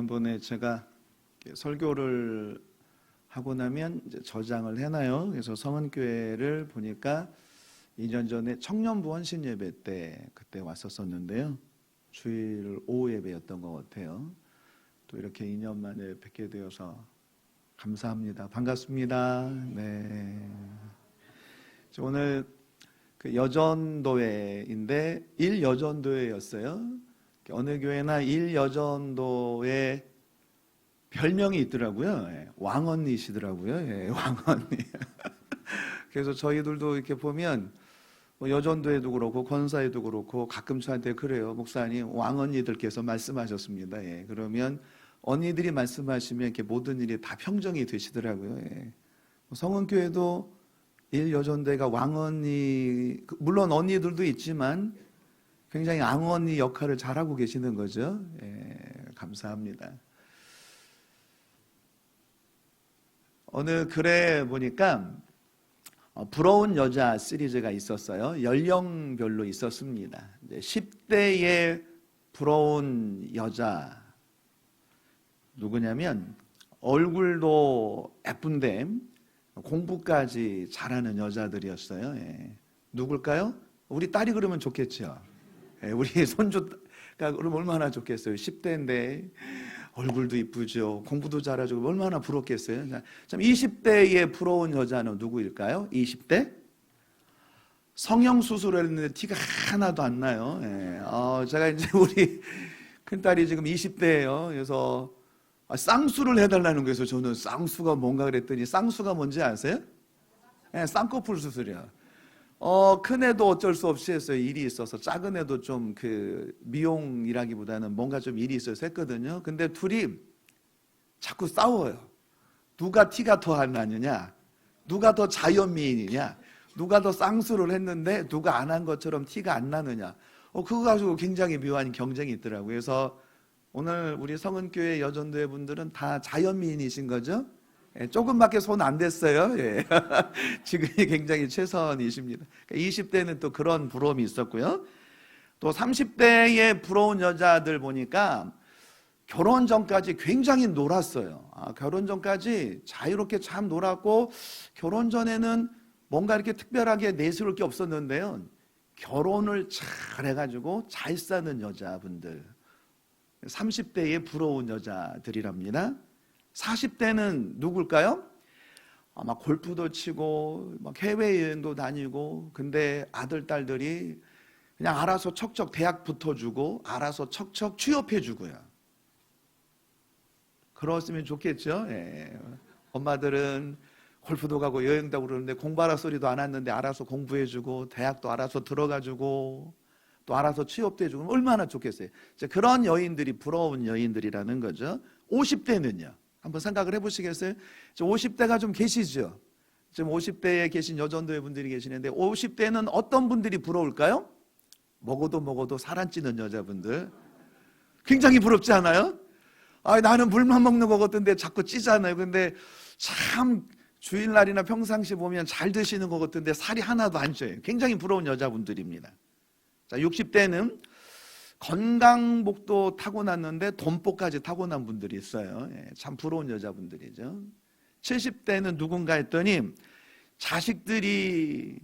지난번에 제가 설교를 하고 나면 이제 저장을 해놔요. 그래서 성은교회를 보니까 2년 전에 청년부 헌신 예배 때 그때 왔었었는데요. 주일 오후 예배였던 것 같아요. 또 이렇게 2년 만에 뵙게 되어서 감사합니다. 반갑습니다. 네. 오늘 그 여전도회인데 일여전도회였어요. 어느 교회나 일여전도회 별명이 있더라고요. 왕언니시더라고요. 왕언니. 그래서 저희들도 이렇게 보면 뭐 여전도에도 그렇고 권사에도 그렇고 가끔 저한테 그래요. 목사님, 왕언니들께서 말씀하셨습니다. 그러면 언니들이 말씀하시면 이렇게 모든 일이 다 평정이 되시더라고요. 성은교회도 일여전도회가 왕언니, 물론 언니들도 있지만 굉장히 앙언니 역할을 잘하고 계시는 거죠. 감사합니다. 어느 글에 보니까 부러운 여자 시리즈가 있었어요. 연령별로 있었습니다. 10대의 부러운 여자 누구냐면 얼굴도 예쁜데 공부까지 잘하는 여자들이었어요. 누굴까요? 우리 딸이 그러면 좋겠죠. 우리 손주가 그러면 얼마나 좋겠어요. 10대인데 얼굴도 이쁘죠. 공부도 잘하죠. 얼마나 부럽겠어요. 참 20대의 부러운 여자는 누구일까요? 20대? 성형수술을 했는데 티가 하나도 안 나요. 제가 이제 우리 큰딸이 지금 20대예요. 그래서 쌍수를 해달라는 거예요. 저는 쌍수가 뭔가 그랬더니 쌍수가 뭔지 아세요? 쌍꺼풀 수술이요. 큰애도 어쩔 수 없이 했어요. 일이 있어서. 작은 애도 좀 그 미용이라기보다는 뭔가 좀 일이 있어서 했거든요. 근데 둘이 자꾸 싸워요. 누가 티가 더 안 나느냐, 누가 더 자연미인이냐, 누가 더 쌍수를 했는데 누가 안 한 것처럼 티가 안 나느냐. 그거 가지고 굉장히 묘한 경쟁이 있더라고요. 그래서 오늘 우리 성은교회 여전도회 분들은 다 자연미인이신 거죠? 조금밖에 손 안 댔어요. 지금이 굉장히 최선이십니다. 20대는 또 그런 부러움이 있었고요. 또 30대의 부러운 여자들 보니까 결혼 전까지 굉장히 놀았어요. 결혼 전까지 자유롭게 참 놀았고, 결혼 전에는 뭔가 이렇게 특별하게 내세울 게 없었는데요. 결혼을 잘 해가지고 잘 사는 여자분들, 30대의 부러운 여자들이랍니다. 40대는 누굴까요? 막 골프도 치고 막 해외여행도 다니고, 근데 아들 딸들이 그냥 알아서 척척 대학 붙어주고 알아서 척척 취업해주고요. 그랬으면 좋겠죠. 엄마들은 골프도 가고 여행도 가고 그러는데 공부하라 소리도 안 했는데 알아서 공부해주고 대학도 알아서 들어가주고 또 알아서 취업도 해주고 얼마나 좋겠어요. 그런 여인들이 부러운 여인들이라는 거죠. 50대는요. 한번 생각을 해보시겠어요? 50대가 좀 계시죠? 지금 50대에 계신 여전도회 분들이 계시는데 50대는 어떤 분들이 부러울까요? 먹어도 살 안 찌는 여자분들. 굉장히 부럽지 않아요? 나는 물만 먹는 것 같은데 자꾸 찌잖아요. 근데 참 주일날이나 평상시 보면 잘 드시는 것 같은데 살이 하나도 안 쪄요. 굉장히 부러운 여자분들입니다. 자, 60대는 건강복도 타고났는데 돈복까지 타고난 분들이 있어요. 참 부러운 여자분들이죠. 70대는 누군가 했더니 자식들이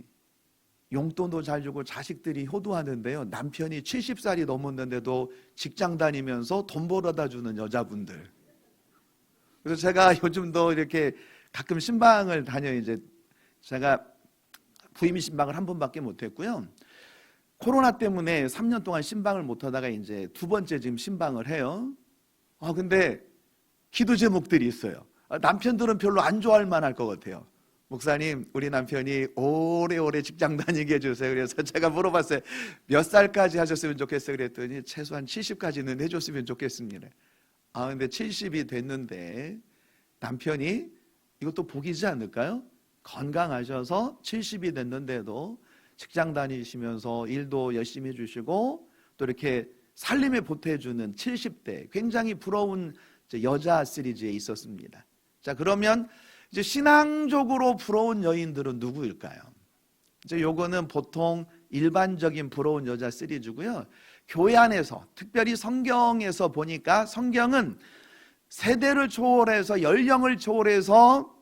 용돈도 잘 주고 자식들이 효도하는데요. 남편이 70살이 넘었는데도 직장 다니면서 돈 벌어다 주는 여자분들. 그래서 제가 요즘도 이렇게 가끔 신방을 다녀요. 이제 제가 부임 신방을 한 번밖에 못 했고요. 코로나 때문에 3년 동안 신방을 못 하다가 이제 두 번째 지금 신방을 해요. 근데 기도 제목들이 있어요. 남편들은 별로 안 좋아할 만할 것 같아요. 목사님, 우리 남편이 오래오래 직장 다니게 해주세요. 그래서 제가 물어봤어요. 몇 살까지 하셨으면 좋겠어요? 그랬더니 최소한 70까지는 해줬으면 좋겠습니다. 근데 70이 됐는데 남편이 이것도 복이지 않을까요? 건강하셔서 70이 됐는데도 직장 다니시면서 일도 열심히 해주시고 또 이렇게 살림에 보태주는 70대, 굉장히 부러운 여자 시리즈에 있었습니다. 자, 그러면 이제 신앙적으로 부러운 여인들은 누구일까요? 이제 요거는 보통 일반적인 부러운 여자 시리즈고요. 교회 안에서 특별히 성경에서 보니까 성경은 세대를 초월해서 연령을 초월해서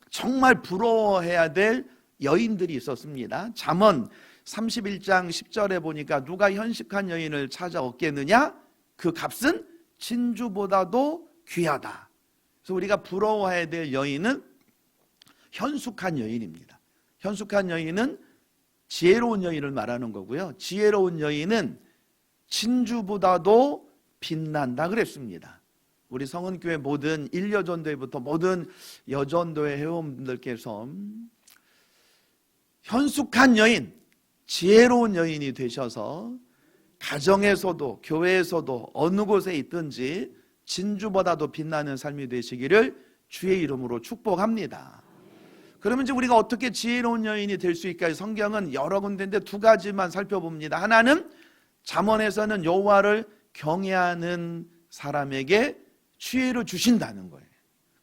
정말 부러워해야 될 여인들이 있었습니다. 잠언 31장 10절에 보니까 누가 현식한 여인을 찾아 얻겠느냐? 그 값은 진주보다도 귀하다. 그래서 우리가 부러워해야 될 여인은 현숙한 여인입니다. 현숙한 여인은 지혜로운 여인을 말하는 거고요. 지혜로운 여인은 진주보다도 빛난다 그랬습니다. 우리 성은교회 모든 1여전도회부터 모든 여전도회 회원분들께서 현숙한 여인, 지혜로운 여인이 되셔서 가정에서도 교회에서도 어느 곳에 있든지 진주보다도 빛나는 삶이 되시기를 주의 이름으로 축복합니다. 그러면 이제 우리가 어떻게 지혜로운 여인이 될 수 있을까요? 성경은 여러 군데인데 두 가지만 살펴봅니다. 하나는 잠언에서는 여호와를 경외하는 사람에게 지혜를 주신다는 거예요.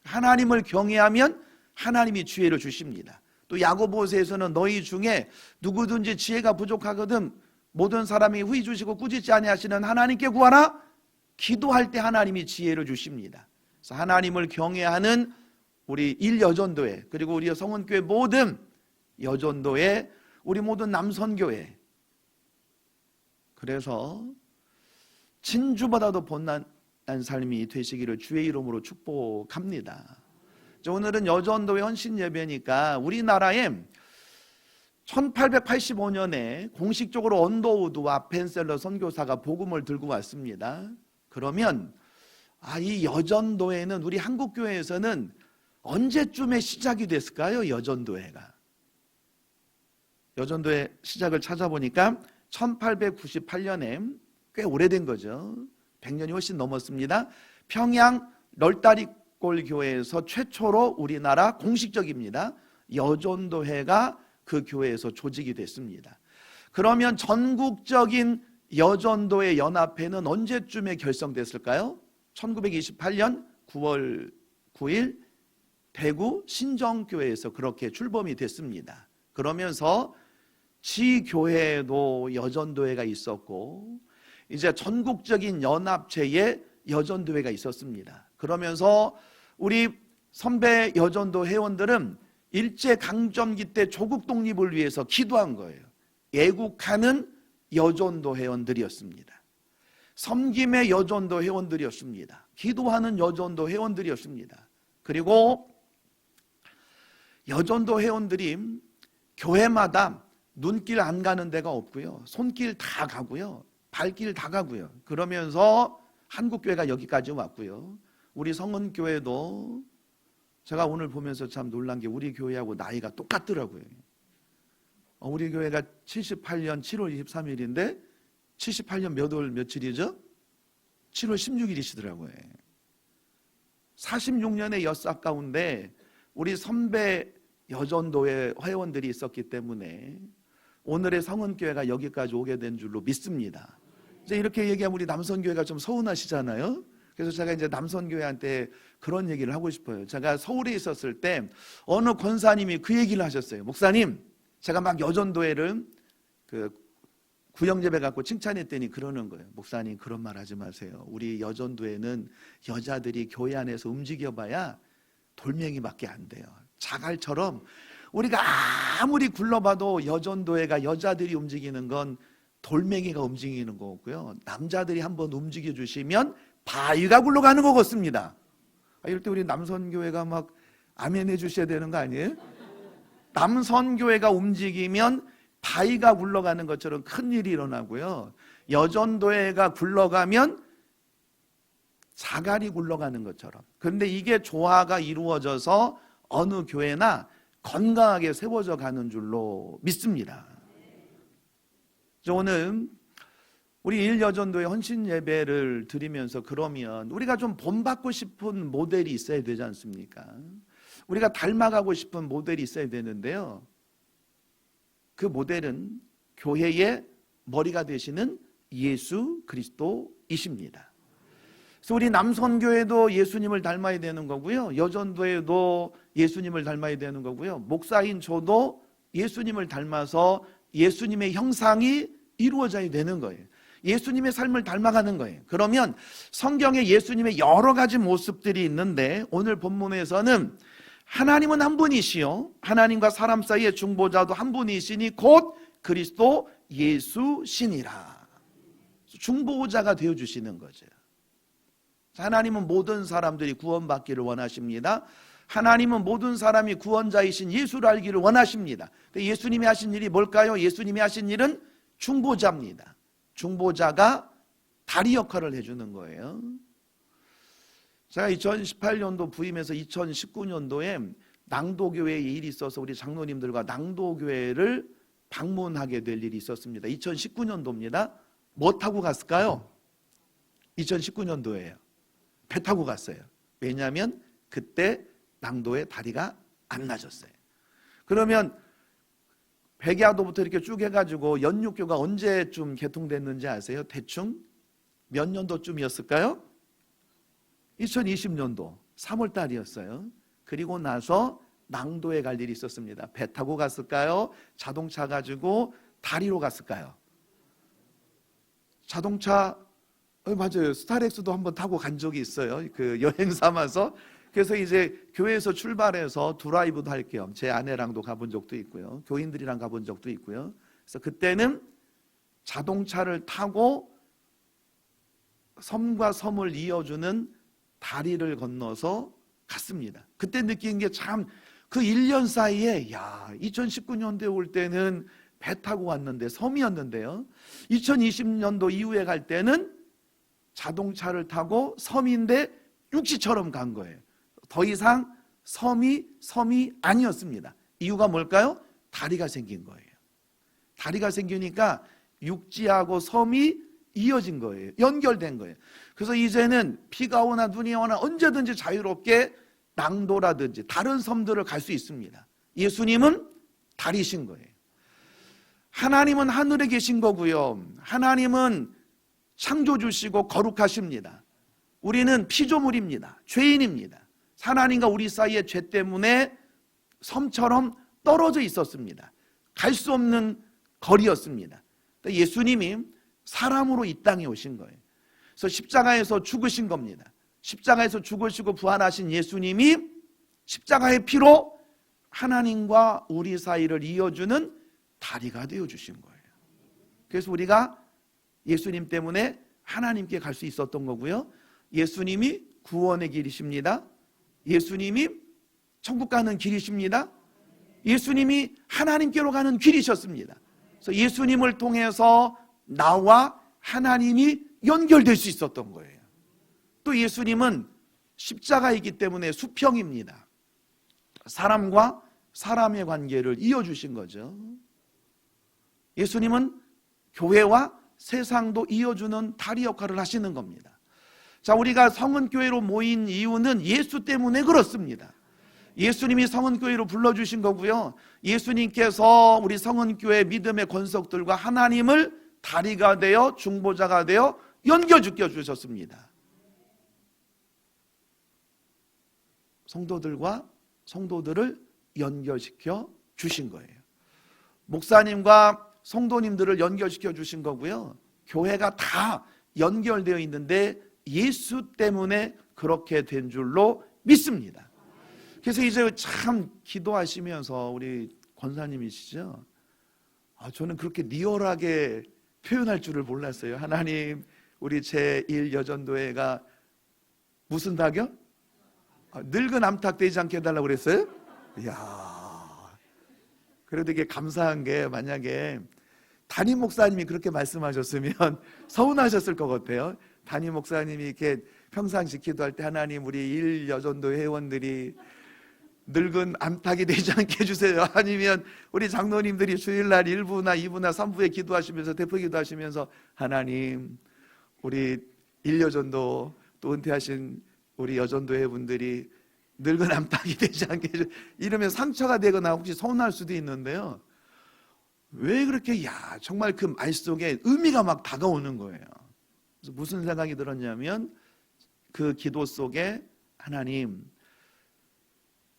하나님을 경외하면 하나님이 지혜를 주십니다. 또 야고보서에서는 너희 중에 누구든지 지혜가 부족하거든 모든 사람이 후히 주시고 꾸짖지 아니하시는 하나님께 구하라. 기도할 때 하나님이 지혜를 주십니다. 그래서 하나님을 경외하는 우리 1여전도회 그리고 우리 성은교회 모든 여전도회 우리 모든 남선교회 그래서 진주보다도 빛난 삶이 되시기를 주의 이름으로 축복합니다. 오늘은 여전도회 헌신 예배니까 우리나라에 1885년에 공식적으로 언더우드와 벤셀러 선교사가 복음을 들고 왔습니다. 그러면 이 여전도회는 우리 한국교회에서는 언제쯤에 시작이 됐을까요? 여전도회가 여전도회 시작을 찾아보니까 1898년에 꽤 오래된 거죠. 100년이 훨씬 넘었습니다. 평양 널다리골 교회에서 최초로 우리나라 공식적입니다. 여전도회가 그 교회에서 조직이 됐습니다. 그러면 전국적인 여전도회 연합회는 언제쯤에 결성됐을까요? 1928년 9월 9일 대구 신정교회에서 그렇게 출범이 됐습니다. 그러면서 지교회에도 여전도회가 있었고 이제 전국적인 연합체에 여전도회가 있었습니다. 그러면서 우리 선배 여전도 회원들은 일제강점기 때 조국 독립을 위해서 기도한 거예요. 애국하는 여전도 회원들이었습니다. 섬김의 여전도 회원들이었습니다. 기도하는 여전도 회원들이었습니다. 그리고 여전도 회원들이 교회마다 눈길 안 가는 데가 없고요. 손길 다 가고요. 발길 다 가고요. 그러면서 한국교회가 여기까지 왔고요. 우리 성은교회도 제가 오늘 보면서 참 놀란 게 우리 교회하고 나이가 똑같더라고요. 우리 교회가 78년 7월 23일인데 78년 몇 월 며칠이죠? 7월 16일이시더라고요. 46년의 역사 가운데 우리 선배 여전도회 회원들이 있었기 때문에 오늘의 성은교회가 여기까지 오게 된 줄로 믿습니다. 이제 이렇게 얘기하면 우리 남선교회가 좀 서운하시잖아요. 그래서 제가 이제 남선교회한테 그런 얘기를 하고 싶어요. 제가 서울에 있었을 때 어느 권사님이 그 얘기를 하셨어요. 목사님, 제가 막 여전도회를 구역예배 갖고 칭찬했더니 그러는 거예요. 목사님 그런 말 하지 마세요. 우리 여전도회는 여자들이 교회 안에서 움직여봐야 돌멩이밖에 안 돼요. 자갈처럼 우리가 아무리 굴러봐도 여전도회가 여자들이 움직이는 건 돌멩이가 움직이는 거고요. 남자들이 한번 움직여 주시면 바위가 굴러가는 거 같습니다. 이럴 때 우리 남선교회가 막 아멘 해주셔야 되는 거 아니에요? 남선교회가 움직이면 바위가 굴러가는 것처럼 큰일이 일어나고요. 여전도회가 굴러가면 자갈이 굴러가는 것처럼. 그런데 이게 조화가 이루어져서 어느 교회나 건강하게 세워져 가는 줄로 믿습니다. 오늘 우리 1여전도의 헌신 예배를 드리면서 그러면 우리가 좀 본받고 싶은 모델이 있어야 되지 않습니까? 우리가 닮아가고 싶은 모델이 있어야 되는데요. 그 모델은 교회의 머리가 되시는 예수 그리스도이십니다. 그래서 우리 남선교회도 예수님을 닮아야 되는 거고요. 여전도에도 예수님을 닮아야 되는 거고요. 목사인 저도 예수님을 닮아서 예수님의 형상이 이루어져야 되는 거예요. 예수님의 삶을 닮아가는 거예요. 그러면 성경에 예수님의 여러 가지 모습들이 있는데 오늘 본문에서는 하나님은 한 분이시요 하나님과 사람 사이의 중보자도 한 분이시니 곧 그리스도 예수시니라. 중보자가 되어주시는 거죠. 하나님은 모든 사람들이 구원받기를 원하십니다. 하나님은 모든 사람이 구원자이신 예수를 알기를 원하십니다. 예수님이 하신 일이 뭘까요? 예수님이 하신 일은 중보자입니다. 중보자가 다리 역할을 해주는 거예요. 제가 2018년도 부임해서 2019년도에 낭도교회에 일이 있어서 우리 장로님들과 낭도교회를 방문하게 될 일이 있었습니다. 2019년도입니다. 뭐 타고 갔을까요? 2019년도예요. 배 타고 갔어요. 왜냐하면 그때 낭도에 다리가 안 나졌어요. 그러면 백야도부터 이렇게 쭉 해가지고 연육교가 언제쯤 개통됐는지 아세요? 대충 몇 년도쯤이었을까요? 2020년도 3월 달이었어요. 그리고 나서 낭도에 갈 일이 있었습니다. 배 타고 갔을까요? 자동차 가지고 다리로 갔을까요? 자동차, 맞아요. 스타렉스도 한번 타고 간 적이 있어요. 그 여행 삼아서. 그래서 이제 교회에서 출발해서 드라이브도 할 겸 제 아내랑도 가본 적도 있고요. 교인들이랑 가본 적도 있고요. 그래서 그때는 자동차를 타고 섬과 섬을 이어주는 다리를 건너서 갔습니다. 그때 느낀 게 참 그 1년 사이에 2019년도에 올 때는 배 타고 왔는데 섬이었는데요. 2020년도 이후에 갈 때는 자동차를 타고 섬인데 육지처럼 간 거예요. 더 이상 섬이 아니었습니다. 이유가 뭘까요? 다리가 생긴 거예요. 다리가 생기니까 육지하고 섬이 이어진 거예요. 연결된 거예요. 그래서 이제는 비가 오나 눈이 오나 언제든지 자유롭게 낭도라든지 다른 섬들을 갈 수 있습니다. 예수님은 다리신 거예요. 하나님은 하늘에 계신 거고요. 하나님은 창조주시고 거룩하십니다. 우리는 피조물입니다. 죄인입니다. 하나님과 우리 사이의 죄 때문에 섬처럼 떨어져 있었습니다. 갈 수 없는 거리였습니다. 예수님이 사람으로 이 땅에 오신 거예요. 그래서 십자가에서 죽으신 겁니다. 십자가에서 죽으시고 부활하신 예수님이 십자가의 피로 하나님과 우리 사이를 이어주는 다리가 되어주신 거예요. 그래서 우리가 예수님 때문에 하나님께 갈 수 있었던 거고요. 예수님이 구원의 길이십니다. 예수님이 천국 가는 길이십니다. 예수님이 하나님께로 가는 길이셨습니다. 그래서 예수님을 통해서 나와 하나님이 연결될 수 있었던 거예요. 또 예수님은 십자가이기 때문에 수평입니다. 사람과 사람의 관계를 이어주신 거죠. 예수님은 교회와 세상도 이어주는 다리 역할을 하시는 겁니다. 자, 우리가 성은교회로 모인 이유는 예수 때문에 그렇습니다. 예수님이 성은교회로 불러주신 거고요. 예수님께서 우리 성은교회 믿음의 권속들과 하나님을 다리가 되어 중보자가 되어 연결시켜 주셨습니다. 성도들을 연결시켜 주신 거예요. 목사님과 성도님들을 연결시켜 주신 거고요. 교회가 다 연결되어 있는데 예수 때문에 그렇게 된 줄로 믿습니다. 그래서 이제 참 기도하시면서 우리 권사님이시죠? 저는 그렇게 리얼하게 표현할 줄을 몰랐어요. 하나님, 우리 제1 여전도회가 무슨 다겨? 늙은 암탉 되지 않게 해달라고 그랬어요? 이야, 그래도 이게 감사한 게 만약에 담임 목사님이 그렇게 말씀하셨으면 서운하셨을 것 같아요. 담임 목사님이 이렇게 평상시 기도할 때 하나님 우리 1 여전도 회원들이 늙은 암탉이 되지 않게 해주세요. 아니면 우리 장로님들이 주일날 1부나 2부나 3부에 기도하시면서 대표 기도하시면서 하나님 우리 1여전도 또 은퇴하신 우리 여전도회 분들이 늙은 암탉이 되지 않게 해주세요. 이러면 상처가 되거나 혹시 서운할 수도 있는데요. 왜 그렇게 정말 그 말 속에 의미가 막 다가오는 거예요. 그래서 무슨 생각이 들었냐면 그 기도 속에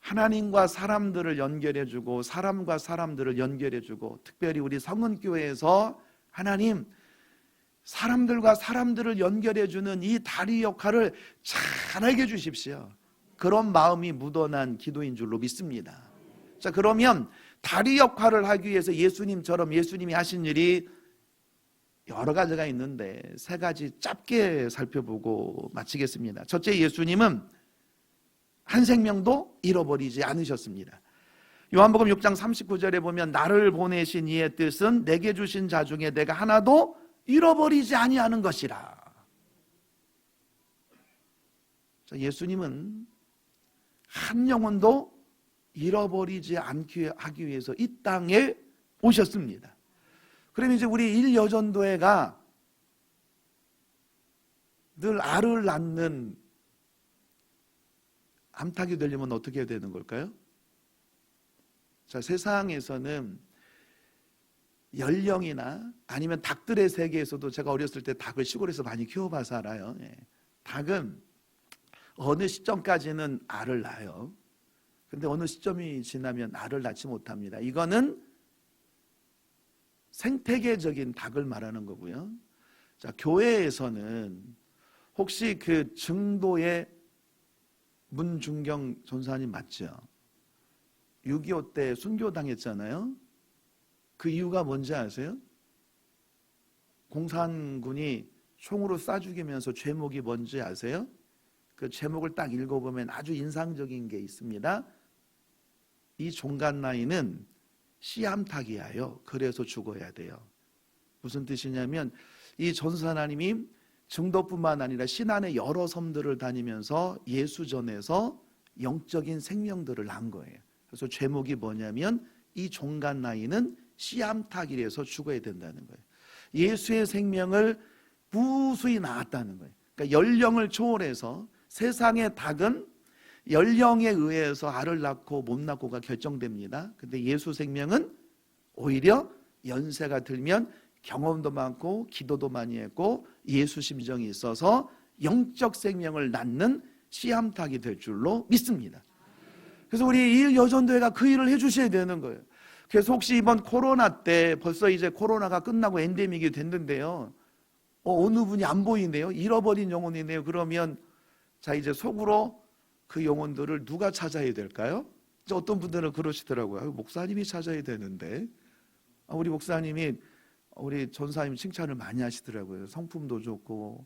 하나님과 사람들을 연결해주고 사람과 사람들을 연결해주고 특별히 우리 성은교회에서 하나님 사람들과 사람들을 연결해주는 이 다리 역할을 잘하게 해주십시오. 그런 마음이 묻어난 기도인 줄로 믿습니다. 자, 그러면 다리 역할을 하기 위해서 예수님처럼 예수님이 하신 일이 여러 가지가 있는데 세 가지 짧게 살펴보고 마치겠습니다. 첫째, 예수님은 한 생명도 잃어버리지 않으셨습니다. 요한복음 6장 39절에 보면 나를 보내신 이의 뜻은 내게 주신 자 중에 내가 하나도 잃어버리지 아니하는 것이라. 자, 예수님은 한 영혼도 잃어버리지 않게 하기 위해서 이 땅에 오셨습니다. 그럼 이제 우리 일여전도회가 늘 알을 낳는 암탉이 되려면 어떻게 해야 되는 걸까요? 자, 세상에서는 연령이나 아니면 닭들의 세계에서도 제가 어렸을 때 닭을 시골에서 많이 키워봐서 알아요. 닭은 어느 시점까지는 알을 낳아요. 근데 어느 시점이 지나면 알을 낳지 못합니다. 이거는 생태계적인 닭을 말하는 거고요. 자, 교회에서는 혹시 그 증도의 문중경 전사님 맞죠? 6.25 때 순교당했잖아요. 그 이유가 뭔지 아세요? 공산군이 총으로 쏴 죽이면서 죄목이 뭔지 아세요? 그 제목을 딱 읽어보면 아주 인상적인 게 있습니다. 이 종갓나이는 씨암탉이야요. 그래서 죽어야 돼요. 무슨 뜻이냐면 이 전사님이 증도뿐만 아니라 신안의 여러 섬들을 다니면서 예수 전에서 영적인 생명들을 낳은 거예요. 그래서 제목이 뭐냐면 이 종갓나이는 씨암탉이라서 죽어야 된다는 거예요. 예수의 생명을 무수히 낳았다는 거예요. 그러니까 연령을 초월해서 세상의 닭은 연령에 의해서 알을 낳고 못 낳고가 결정됩니다. 근데 예수 생명은 오히려 연세가 들면 경험도 많고 기도도 많이 했고 예수 심정이 있어서 영적 생명을 낳는 씨암탉이 될 줄로 믿습니다. 그래서 우리 일여전도회가 그 일을 해주셔야 되는 거예요. 그래서 혹시 이번 코로나 때 벌써 이제 코로나가 끝나고 엔데믹이 됐는데요. 어느 분이 안 보이네요. 잃어버린 영혼이네요. 그러면 자, 이제 속으로 그 영혼들을 누가 찾아야 될까요? 이제 어떤 분들은 그러시더라고요. 목사님이 찾아야 되는데. 우리 목사님이 우리 전사님 칭찬을 많이 하시더라고요. 성품도 좋고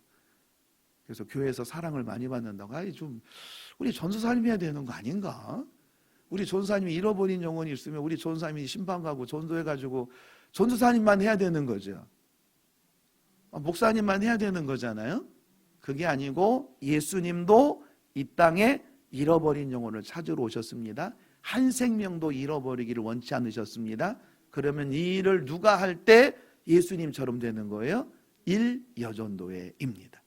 그래서 교회에서 사랑을 많이 받는다고. 좀 우리 전도사님이 해야 되는 거 아닌가? 우리 전도사님이 잃어버린 영혼이 있으면 우리 전도사님이 심판 가고 전도해가지고 전도사님만 해야 되는 거죠. 목사님만 해야 되는 거잖아요. 그게 아니고 예수님도 이 땅에 잃어버린 영혼을 찾으러 오셨습니다. 한 생명도 잃어버리기를 원치 않으셨습니다. 그러면 이 일을 누가 할 때 예수님처럼 되는 거예요? 일여전도회입니다.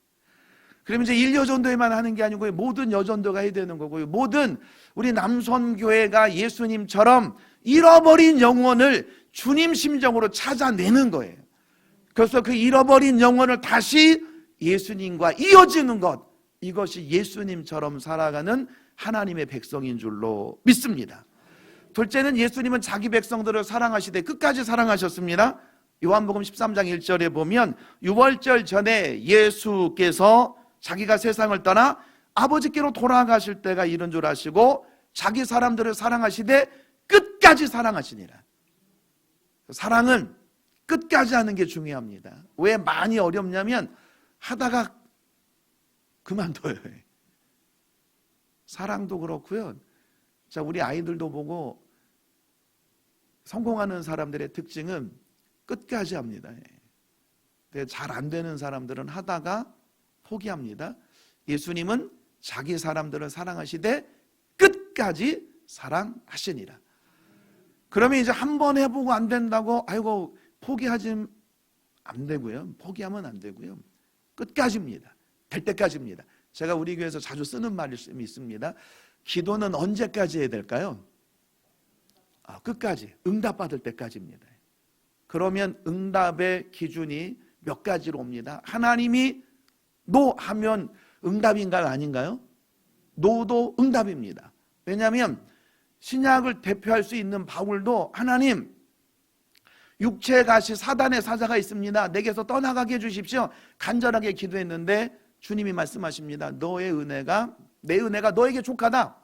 그러면 이제 일여전도회만 하는 게 아니고 모든 여전도가 해야 되는 거고요. 모든 우리 남선교회가 예수님처럼 잃어버린 영혼을 주님 심정으로 찾아내는 거예요. 그래서 그 잃어버린 영혼을 다시 예수님과 이어지는 것, 이것이 예수님처럼 살아가는 하나님의 백성인 줄로 믿습니다. 둘째는 예수님은 자기 백성들을 사랑하시되 끝까지 사랑하셨습니다. 요한복음 13장 1절에 보면 유월절 전에 예수께서 자기가 세상을 떠나 아버지께로 돌아가실 때가 이른 줄 아시고 자기 사람들을 사랑하시되 끝까지 사랑하시니라. 사랑은 끝까지 하는 게 중요합니다. 왜 많이 어렵냐면 하다가 그만둬요. 사랑도 그렇고요. 자, 우리 아이들도 보고 성공하는 사람들의 특징은 끝까지 합니다. 잘 안 되는 사람들은 하다가 포기합니다. 예수님은 자기 사람들을 사랑하시되 끝까지 사랑하시니라. 그러면 이제 한 번 해보고 안 된다고 아이고 포기하지 안 되고요. 포기하면 안 되고요. 끝까지입니다. 될 때까지입니다. 제가 우리 교회에서 자주 쓰는 말씀이 있습니다. 기도는 언제까지 해야 될까요? 끝까지, 응답받을 때까지입니다. 그러면 응답의 기준이 몇 가지로 옵니다. 하나님이 노 하면 응답인가요? 아닌가요? 노도 응답입니다. 왜냐하면 신약을 대표할 수 있는 바울도 하나님 육체의 가시 사단의 사자가 있습니다. 내게서 떠나가게 해주십시오. 간절하게 기도했는데 주님이 말씀하십니다. 너의 은혜가, 내 은혜가 너에게 족하다.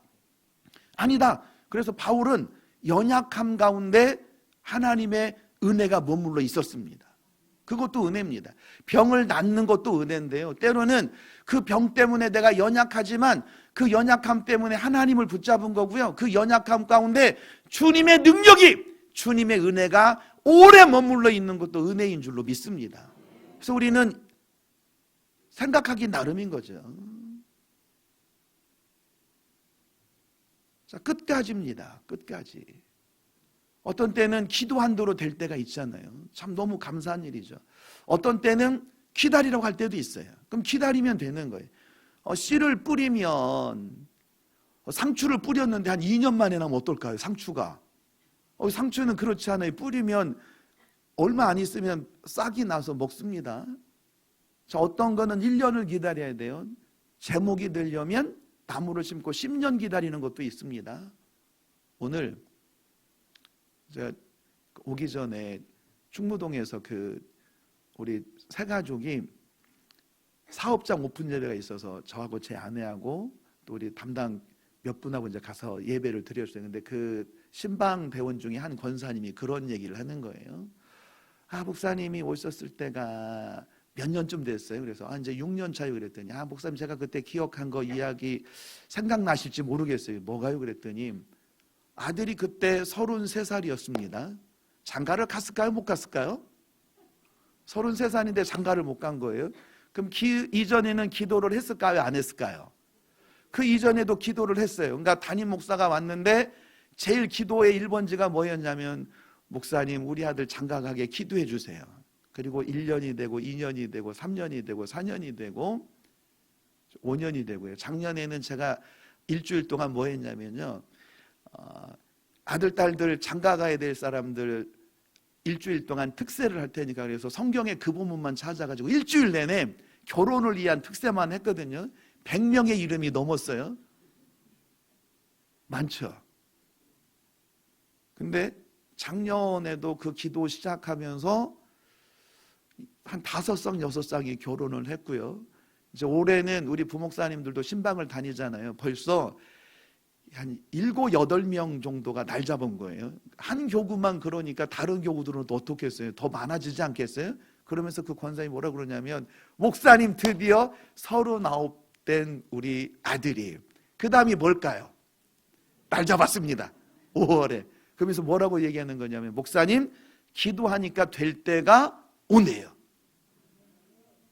아니다. 그래서 바울은 연약함 가운데 하나님의 은혜가 머물러 있었습니다. 그것도 은혜입니다. 병을 낫는 것도 은혜인데요, 때로는 그 병 때문에 내가 연약하지만 그 연약함 때문에 하나님을 붙잡은 거고요, 그 연약함 가운데 주님의 능력이, 주님의 은혜가 오래 머물러 있는 것도 은혜인 줄로 믿습니다. 그래서 우리는 생각하기 나름인 거죠. 자, 끝까지입니다. 끝까지. 어떤 때는 기도 한도로 될 때가 있잖아요. 참 너무 감사한 일이죠. 어떤 때는 기다리라고 할 때도 있어요. 그럼 기다리면 되는 거예요. 씨를 뿌리면, 상추를 뿌렸는데 한 2년 만에 나면 어떨까요? 상추가. 상추는 그렇지 않아요. 뿌리면 얼마 안 있으면 싹이 나서 먹습니다. 자, 어떤 거는 1년을 기다려야 돼요. 제목이 되려면 나무를 심고 10년 기다리는 것도 있습니다. 오늘 제가 오기 전에 충무동에서 우리 세 가족이 사업장 오픈 예배가 있어서 저하고 제 아내하고 또 우리 담당 몇 분하고 이제 가서 예배를 드렸어요. 근데 그 신방 대원 중에 한 권사님이 그런 얘기를 하는 거예요. 목사님이 오셨을 때가 몇 년쯤 됐어요. 그래서 이제 6년 차요 그랬더니 목사님 제가 그때 기억한 거 이야기 생각나실지 모르겠어요. 뭐가요? 그랬더니 아들이 그때 33살이었습니다. 장가를 갔을까요? 못 갔을까요? 33살인데 장가를 못 간 거예요. 그럼 이전에는 기도를 했을까요? 안 했을까요? 그 이전에도 기도를 했어요. 그러니까 담임 목사가 왔는데 제일 기도의 1번지가 뭐였냐면, 목사님 우리 아들 장가 가게 기도해 주세요. 그리고 1년이 되고 2년이 되고 3년이 되고 4년이 되고 5년이 되고요. 작년에는 제가 일주일 동안 뭐 했냐면요, 아들 딸들 장가 가야 될 사람들 일주일 동안 특세를 할 테니까 그래서 성경의 그 부분만 찾아가지고 일주일 내내 결혼을 위한 특세만 했거든요. 100명의 이름이 넘었어요. 많죠. 근데 작년에도 그 기도 시작하면서 한 5쌍 6쌍이 결혼을 했고요. 이제 올해는 우리 부목사님들도 신방을 다니잖아요. 벌써 한 7, 8명 정도가 날 잡은 거예요. 한 교구만 그러니까 다른 교구들은 또 어떻겠어요? 더 많아지지 않겠어요? 그러면서 그 권사님이 뭐라 그러냐면, 목사님 드디어 39된 우리 아들이, 그 다음이 뭘까요? 날 잡았습니다. 5월에. 그러면서 뭐라고 얘기하는 거냐면, 목사님 기도하니까 될 때가 오네요.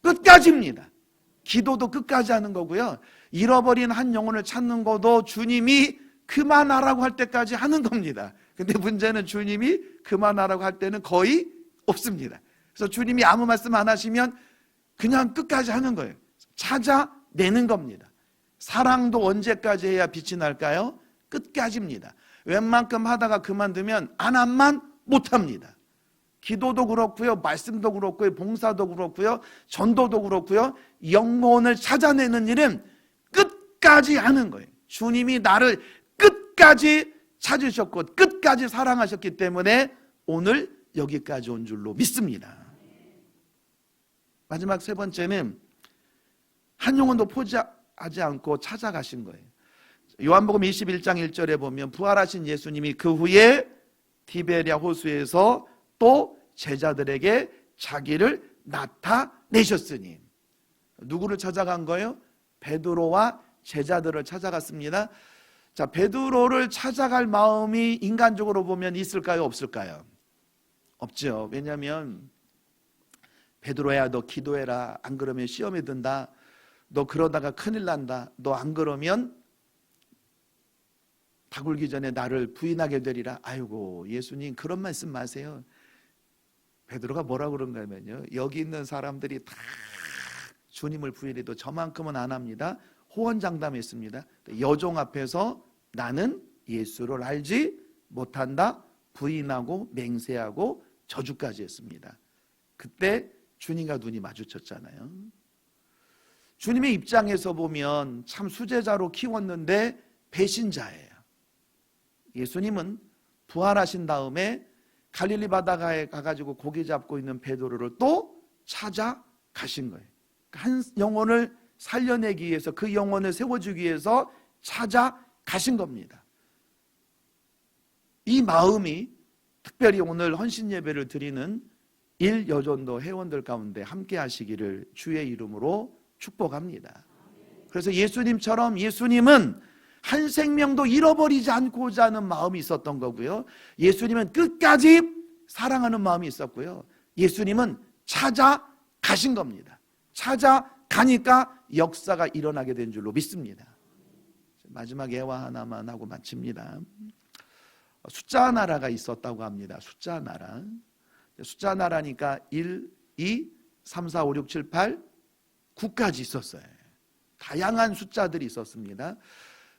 끝까지입니다. 기도도 끝까지 하는 거고요, 잃어버린 한 영혼을 찾는 것도 주님이 그만하라고 할 때까지 하는 겁니다. 근데 문제는 주님이 그만하라고 할 때는 거의 없습니다. 그래서 주님이 아무 말씀 안 하시면 그냥 끝까지 하는 거예요. 찾아내는 겁니다. 사랑도 언제까지 해야 빛이 날까요? 끝까지입니다. 웬만큼 하다가 그만두면 안 한만 못합니다. 기도도 그렇고요, 말씀도 그렇고요, 봉사도 그렇고요, 전도도 그렇고요, 영혼을 찾아내는 일은 끝까지 하는 거예요. 주님이 나를 끝까지 찾으셨고 끝까지 사랑하셨기 때문에 오늘 여기까지 온 줄로 믿습니다. 마지막 세 번째는 한 영혼도 포기하지 않고 찾아가신 거예요. 요한복음 21장 1절에 보면 부활하신 예수님이 그 후에 디베랴 호수에서 또 제자들에게 자기를 나타내셨으니, 누구를 찾아간 거예요? 베드로와 제자들을 찾아갔습니다. 자, 베드로를 찾아갈 마음이 인간적으로 보면 있을까요? 없을까요? 없죠. 왜냐하면 베드로야 너 기도해라, 안 그러면 시험에 든다, 너 그러다가 큰일 난다, 너 안 그러면 다 굴기 전에 나를 부인하게 되리라. 아이고 예수님 그런 말씀 마세요. 베드로가 뭐라고 그런가 하면요, 여기 있는 사람들이 다 주님을 부인해도 저만큼은 안 합니다. 호언장담했습니다. 여종 앞에서 나는 예수를 알지 못한다 부인하고 맹세하고 저주까지 했습니다. 그때 주님과 눈이 마주쳤잖아요. 주님의 입장에서 보면 참 수제자로 키웠는데 배신자예요. 예수님은 부활하신 다음에 갈릴리 바다가에 가가지고 고기 잡고 있는 베드로를 또 찾아가신 거예요. 한 영혼을 살려내기 위해서, 그 영혼을 세워주기 위해서 찾아가신 겁니다. 이 마음이 특별히 오늘 헌신 예배를 드리는 일여전도 회원들 가운데 함께 하시기를 주의 이름으로 축복합니다. 그래서 예수님처럼, 예수님은 한 생명도 잃어버리지 않고자 하는 마음이 있었던 거고요, 예수님은 끝까지 사랑하는 마음이 있었고요, 예수님은 찾아가신 겁니다. 찾아가니까 역사가 일어나게 된 줄로 믿습니다. 마지막 예화 하나만 하고 마칩니다. 숫자 나라가 있었다고 합니다. 숫자 나라. 숫자 나라니까 1, 2, 3, 4, 5, 6, 7, 8, 9까지 있었어요. 다양한 숫자들이 있었습니다.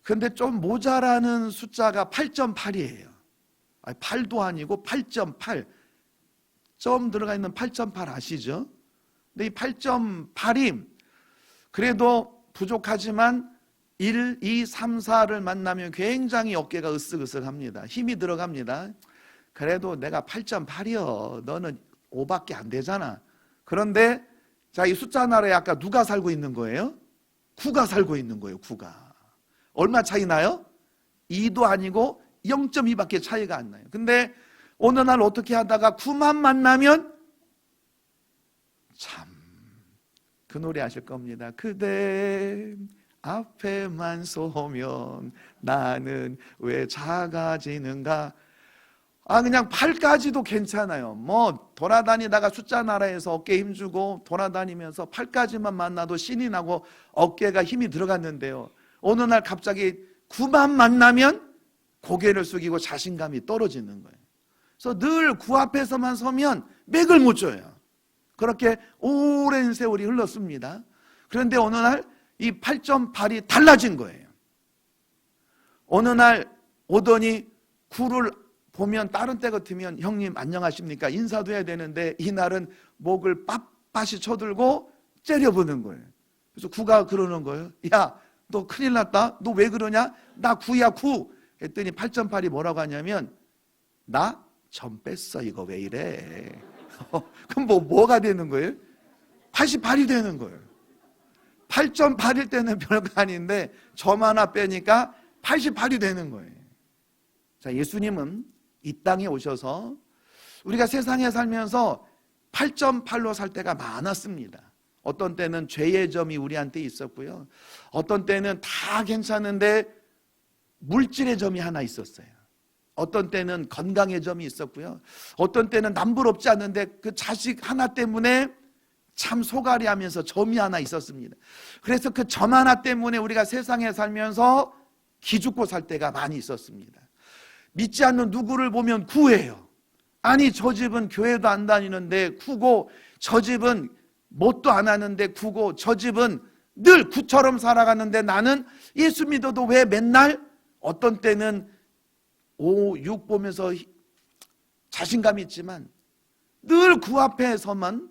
그런데 좀 모자라는 숫자가 8.8이에요. 8도 아니고 8.8. 점 들어가 있는 8.8 아시죠? 근데 이 8.8이 그래도 부족하지만 1, 2, 3, 4를 만나면 굉장히 어깨가 으쓱으쓱합니다. 힘이 들어갑니다. 그래도 내가 8.8이요. 너는 5밖에 안 되잖아. 그런데 자, 이 숫자 나라에 아까 누가 살고 있는 거예요? 9가 살고 있는 거예요. 9가. 얼마 차이 나요? 2도 아니고 0.2밖에 차이가 안 나요. 근데 어느 날 어떻게 하다가 9만 만나면 참, 그 노래 아실 겁니다. 그대 앞에만 서면 나는 왜 작아지는가. 그냥 8까지도 괜찮아요. 뭐 돌아다니다가 숫자 나라에서 어깨에 힘주고 돌아다니면서 8까지만 만나도 신이 나고 어깨가 힘이 들어갔는데요, 어느 날 갑자기 9만 만나면 고개를 숙이고 자신감이 떨어지는 거예요. 그래서 늘 9 앞에서만 서면 맥을 못 줘요. 그렇게 오랜 세월이 흘렀습니다. 그런데 어느 날 이 8.8이 달라진 거예요. 어느 날 오더니 9를 보면 다른 때 같으면 형님 안녕하십니까 인사도 해야 되는데 이날은 목을 빳빳이 쳐들고 째려보는 거예요. 그래서 9가 그러는 거예요. 야, 너 큰일 났다. 너 왜 그러냐? 나 9야 9. 했더니 8.8이 뭐라고 하냐면 나 점 뺐어. 이거 왜 이래? 그럼 뭐가 되는 거예요? 88이 되는 거예요. 8.8일 때는 별거 아닌데 점 하나 빼니까 88이 되는 거예요. 자, 예수님은 이 땅에 오셔서 우리가 세상에 살면서 8.8로 살 때가 많았습니다. 어떤 때는 죄의 점이 우리한테 있었고요, 어떤 때는 다 괜찮은데 물질의 점이 하나 있었어요. 어떤 때는 건강의 점이 있었고요, 어떤 때는 남부럽지 않은데 그 자식 하나 때문에 참 소갈이 하면서 점이 하나 있었습니다. 그래서 그 점 하나 때문에 우리가 세상에 살면서 기죽고 살 때가 많이 있었습니다. 믿지 않는 누구를 보면 9예요. 아니 저 집은 교회도 안 다니는데 9고, 저 집은 뭣도 안 하는데 9고, 저 집은 늘 9처럼 살아가는데 나는 예수 믿어도 왜 맨날, 어떤 때는 5, 6 보면서 자신감이 있지만 늘 9 앞에서만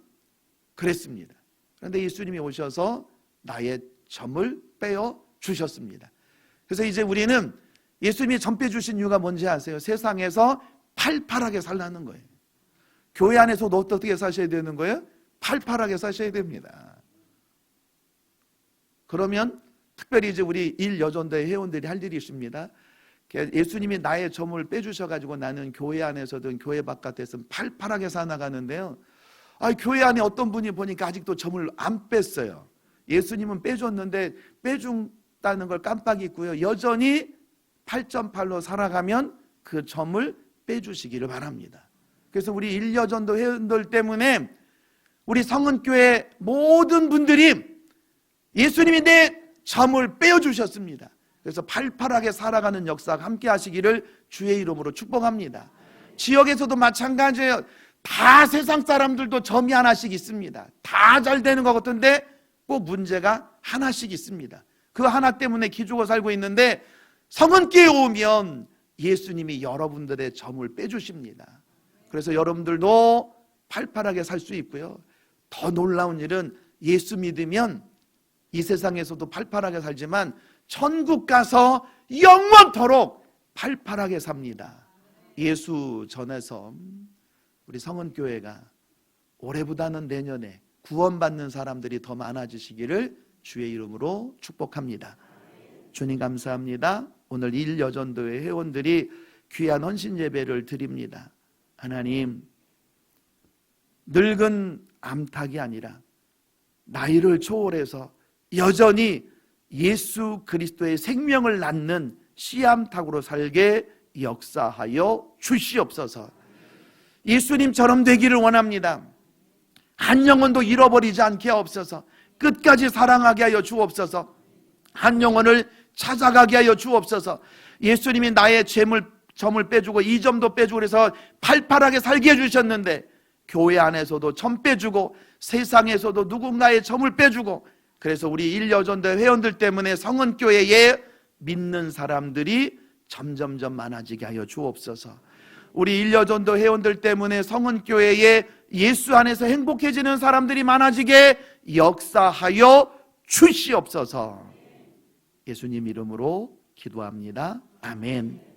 그랬습니다. 그런데 예수님이 오셔서 나의 점을 빼어 주셨습니다. 그래서 이제 우리는 예수님이 점 빼주신 이유가 뭔지 아세요? 세상에서 팔팔하게 살라는 거예요. 교회 안에서도 어떻게 사셔야 되는 거예요? 팔팔하게 사셔야 됩니다. 그러면 특별히 이제 우리 일여전도회 회원들이 할 일이 있습니다. 예수님이 나의 점을 빼주셔가지고 나는 교회 안에서든 교회 바깥에서든 팔팔하게 살아가는데요, 교회 안에 어떤 분이 보니까 아직도 점을 안 뺐어요. 예수님은 빼줬는데 빼준다는 걸 깜빡 잊고요, 여전히 8.8로 살아가면 그 점을 빼주시기를 바랍니다. 그래서 우리 일여전도 회원들 때문에 우리 성은교회 모든 분들이 예수님이 내 점을 빼어주셨습니다. 그래서 팔팔하게 살아가는 역사가 함께 하시기를 주의 이름으로 축복합니다. 지역에서도 마찬가지예요. 다 세상 사람들도 점이 하나씩 있습니다. 다 잘 되는 것 같은데 꼭 문제가 하나씩 있습니다. 그 하나 때문에 기죽어 살고 있는데 성은교회 오면 예수님이 여러분들의 점을 빼주십니다. 그래서 여러분들도 팔팔하게 살 수 있고요, 더 놀라운 일은 예수 믿으면 이 세상에서도 팔팔하게 살지만 천국 가서 영원토록 팔팔하게 삽니다. 예수 전에서 우리 성은교회가 올해보다는 내년에 구원받는 사람들이 더 많아지시기를 주의 이름으로 축복합니다. 주님 감사합니다. 오늘 일여전도회 회원들이 귀한 헌신 예배를 드립니다. 하나님, 늙은 암탉이 아니라 나이를 초월해서 여전히 예수 그리스도의 생명을 낳는 씨암탉으로 살게 역사하여 주시옵소서. 예수님처럼 되기를 원합니다. 한 영혼도 잃어버리지 않게 하옵소서. 끝까지 사랑하게 하여 주옵소서. 한 영혼을 찾아가게 하여 주옵소서. 예수님이 나의 점을 빼주고 이 점도 빼주고 그래서 팔팔하게 살게 해주셨는데 교회 안에서도 점 빼주고 세상에서도 누군가의 점을 빼주고 그래서 우리 일여전도회 회원들 때문에 성은교회에 믿는 사람들이 점점점 많아지게 하여 주옵소서. 우리 일여전도 회원들 때문에 성은교회에 예수 안에서 행복해지는 사람들이 많아지게 역사하여 주시옵소서. 예수님 이름으로 기도합니다. 아멘.